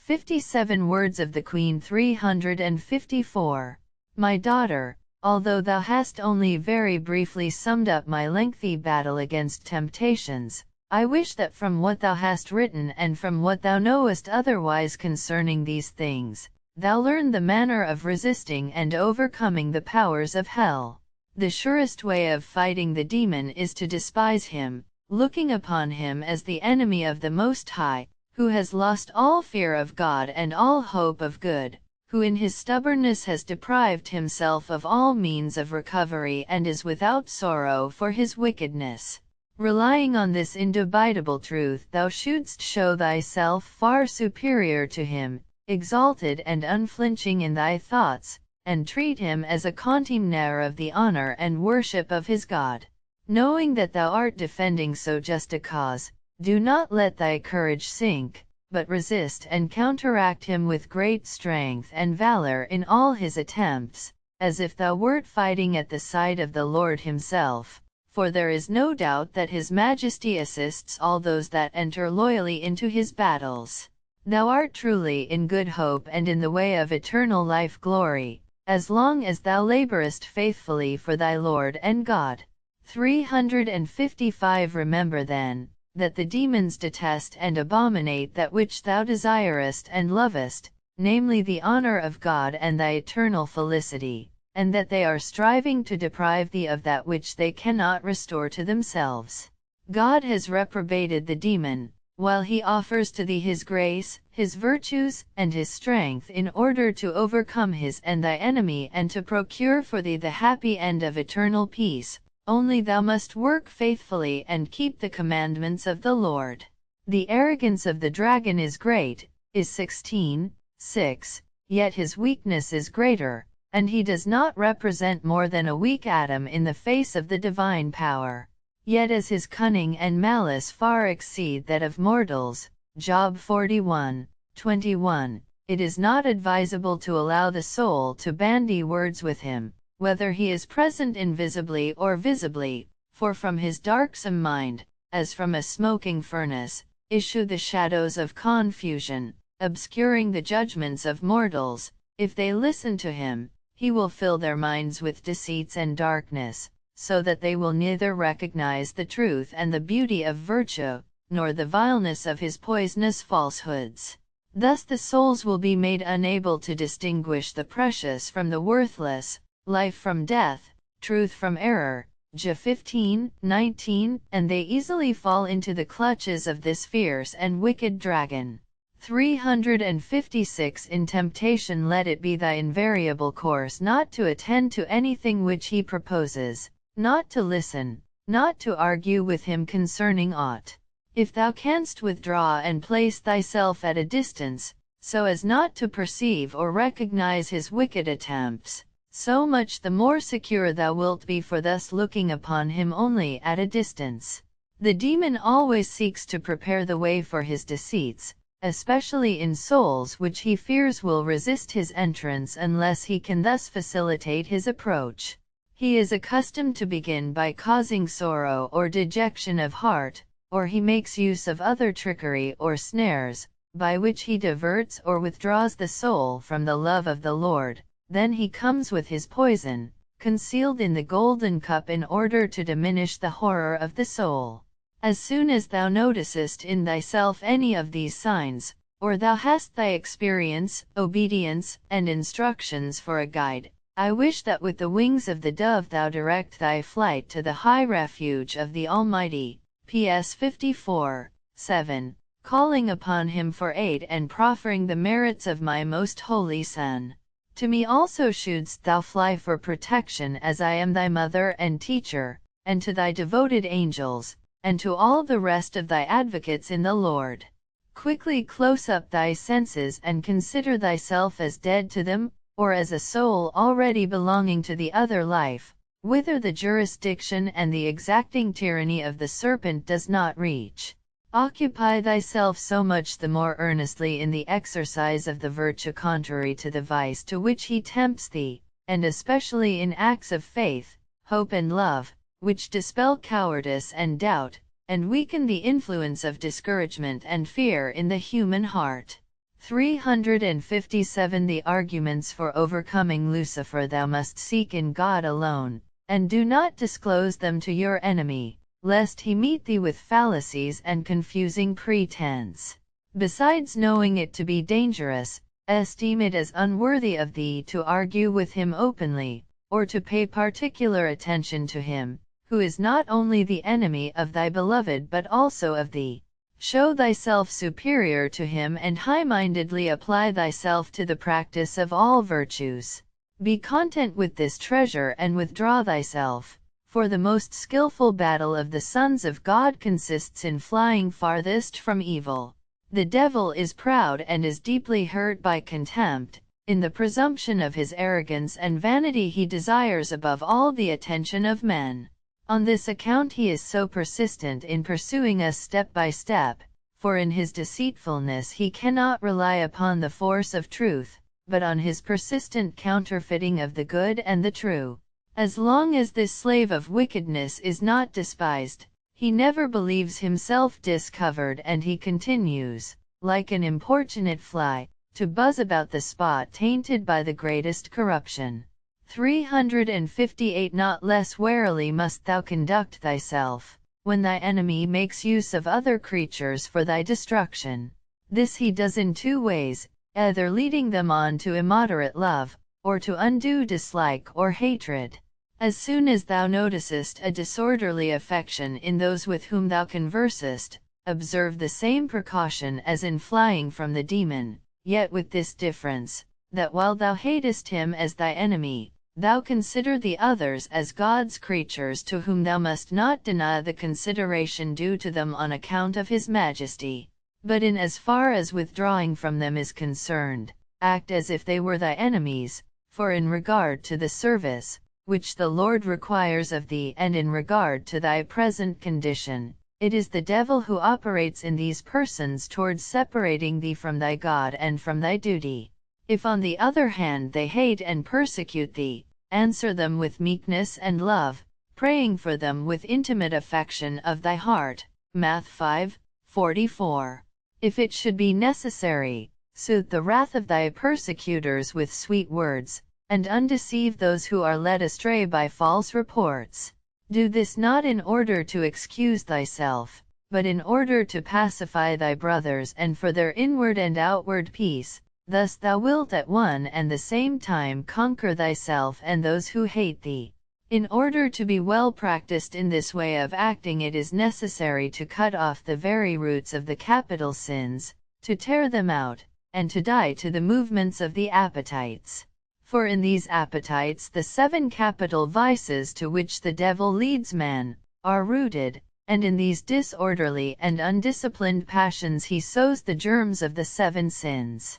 57 Words of the Queen 354. My daughter, although thou hast only very briefly summed up my lengthy battle against temptations, I wish that from what thou hast written and from what thou knowest otherwise concerning these things, thou learn the manner of resisting and overcoming the powers of hell. The surest way of fighting the demon is to despise him, looking upon him as the enemy of the Most High, who has lost all fear of God and all hope of good, who in his stubbornness has deprived himself of all means of recovery and is without sorrow for his wickedness. Relying on this indubitable truth, thou shouldst show thyself far superior to him, exalted and unflinching in thy thoughts, and treat him as a contemner of the honor and worship of his God. Knowing that thou art defending so just a cause, do not let thy courage sink, but resist and counteract him with great strength and valor in all his attempts, as if thou wert fighting at the side of the Lord himself. For there is no doubt that His Majesty assists all those that enter loyally into his battles. Thou art truly in good hope and in the way of eternal life glory, as long as thou laborest faithfully for thy Lord and God. 355 Remember then, that the demons detest and abominate that which thou desirest and lovest, namely the honor of God and thy eternal felicity, and that they are striving to deprive thee of that which they cannot restore to themselves. God has reprobated the demon, while he offers to thee his grace, his virtues, and his strength in order to overcome his and thy enemy and to procure for thee the happy end of eternal peace. Only thou must work faithfully and keep the commandments of the Lord. The arrogance of the dragon is great, is 16:6, yet his weakness is greater, and he does not represent more than a weak atom in the face of the divine power. Yet as his cunning and malice far exceed that of mortals, Job 41:21, it is not advisable to allow the soul to bandy words with him, whether he is present invisibly or visibly, for from his darksome mind, as from a smoking furnace, issue the shadows of confusion, obscuring the judgments of mortals. If they listen to him, he will fill their minds with deceits and darkness, so that they will neither recognize the truth and the beauty of virtue, nor the vileness of his poisonous falsehoods. Thus the souls will be made unable to distinguish the precious from the worthless, life from death, truth from error, J 15:19, and they easily fall into the clutches of this fierce and wicked dragon. 356 In temptation let it be thy invariable course not to attend to anything which he proposes, not to listen, not to argue with him concerning aught. If thou canst withdraw and place thyself at a distance, so as not to perceive or recognize his wicked attempts, so much the more secure thou wilt be for thus looking upon him only at a distance. The demon always seeks to prepare the way for his deceits, especially in souls which he fears will resist his entrance unless he can thus facilitate his approach. He is accustomed to begin by causing sorrow or dejection of heart, or he makes use of other trickery or snares, by which he diverts or withdraws the soul from the love of the Lord. Then he comes with his poison, concealed in the golden cup in order to diminish the horror of the soul. As soon as thou noticest in thyself any of these signs, or thou hast thy experience, obedience, and instructions for a guide, I wish that with the wings of the dove thou direct thy flight to the high refuge of the Almighty. PS 54:7, calling upon him for aid and proffering the merits of my most holy Son. To me also shouldst thou fly for protection, as I am thy mother and teacher, and to thy devoted angels, and to all the rest of thy advocates in the Lord. Quickly close up thy senses and consider thyself as dead to them, or as a soul already belonging to the other life, whither the jurisdiction and the exacting tyranny of the serpent does not reach. Occupy thyself so much the more earnestly in the exercise of the virtue contrary to the vice to which he tempts thee, and especially in acts of faith, hope and love, which dispel cowardice and doubt, and weaken the influence of discouragement and fear in the human heart. 357 The arguments for overcoming Lucifer thou must seek in God alone, and do not disclose them to your enemy, lest he meet thee with fallacies and confusing pretense. Besides knowing it to be dangerous, esteem it as unworthy of thee to argue with him openly, or to pay particular attention to him, who is not only the enemy of thy beloved but also of thee. Show thyself superior to him and high-mindedly apply thyself to the practice of all virtues. Be content with this treasure and withdraw thyself, for the most skillful battle of the sons of God consists in flying farthest from evil. The devil is proud and is deeply hurt by contempt. In the presumption of his arrogance and vanity he desires above all the attention of men. On this account he is so persistent in pursuing us step by step, for in his deceitfulness he cannot rely upon the force of truth, but on his persistent counterfeiting of the good and the true. As long as this slave of wickedness is not despised, he never believes himself discovered, and he continues, like an importunate fly, to buzz about the spot tainted by the greatest corruption. 358 Not less warily must thou conduct thyself, when thy enemy makes use of other creatures for thy destruction. This he does in two ways, either leading them on to immoderate love, or to undue dislike or hatred. As soon as thou noticest a disorderly affection in those with whom thou conversest, observe the same precaution as in flying from the demon, yet with this difference, that while thou hatest him as thy enemy, thou consider the others as God's creatures to whom thou must not deny the consideration due to them on account of his majesty, but in as far as withdrawing from them is concerned, act as if they were thy enemies, for in regard to the service, which the Lord requires of thee, and in regard to thy present condition, it is the devil who operates in these persons towards separating thee from thy God and from thy duty. If on the other hand they hate and persecute thee, answer them with meekness and love, praying for them with intimate affection of thy heart. Matt 5:44. If it should be necessary, soothe the wrath of thy persecutors with sweet words, and undeceive those who are led astray by false reports. Do this not in order to excuse thyself, but in order to pacify thy brothers and for their inward and outward peace. Thus thou wilt at one and the same time conquer thyself and those who hate thee. In order to be well practiced in this way of acting, it is necessary to cut off the very roots of the capital sins, to tear them out, and to die to the movements of the appetites. For in these appetites the 7 capital vices to which the devil leads man, are rooted, and in these disorderly and undisciplined passions he sows the germs of the 7 sins.